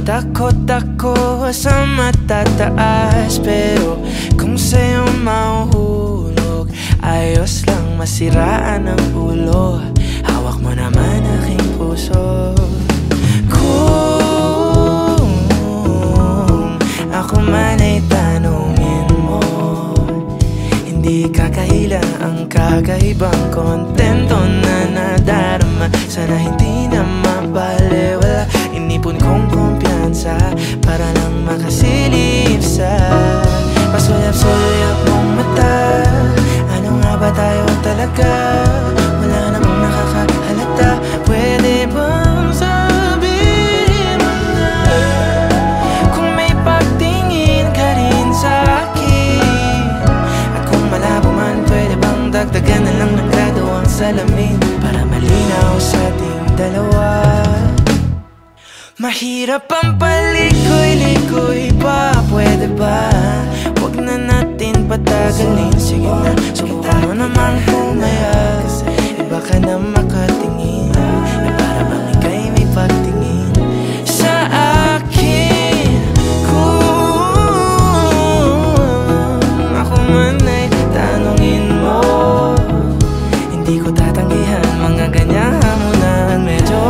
Takot ako sa matataas, pero kung sa'yo mahuhulog, ayos lang masiraan ang ulo. Hawak mo naman aking puso. Kung ako man ay tanungin mo, hindi kakahila ang kakaibang kontento na nadarama. Sana hindi na mabaliwala, inipon kong kumpiyansa para lang makasilip sa pasulap-sulap mong mata. Ano nga ba tayo talaga? Wala namang nakakahalata. Pwede bang sabihin mo na kung may pagtingin ka rin sa akin? At kung malabo man, pwede bang dagdagan na lang ng grado ang salamin para malinaw sa ating dalawa? Mahirap ang palikoy-likoy pa, pwede ba? Huwag na natin patagalin. Sige na, subukan mo naman pumayag. Iba ka na makatingin, para bang ika'y may pagtingin sa akin. Kung ako man ay tanungin mo, hindi ko tatanggihan mga ganyang hamunan. Medyo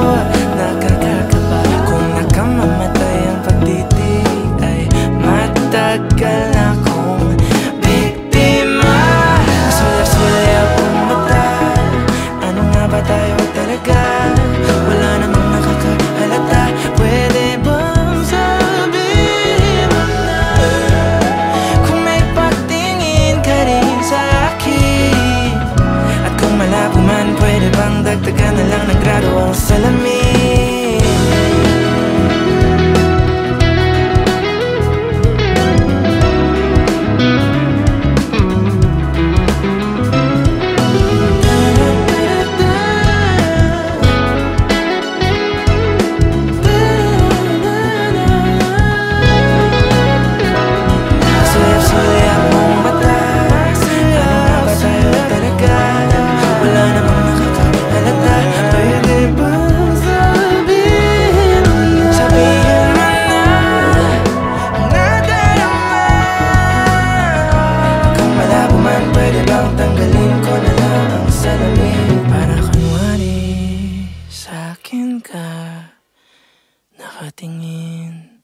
nakakakaba. Kung nakamamatay ang pagtitig, ay matagal akong biktima. Sulap-sulap ang mata. Ano nga ba tayo talaga? Wala namang nakakahalata. Pwede bang sabihin mo na kung may pagtingin ka rin sa akin? At kung malabo man, pwede bang dagdagan na lang ng grado ang salamin? Para kunwari sa'kin ka nakatingin.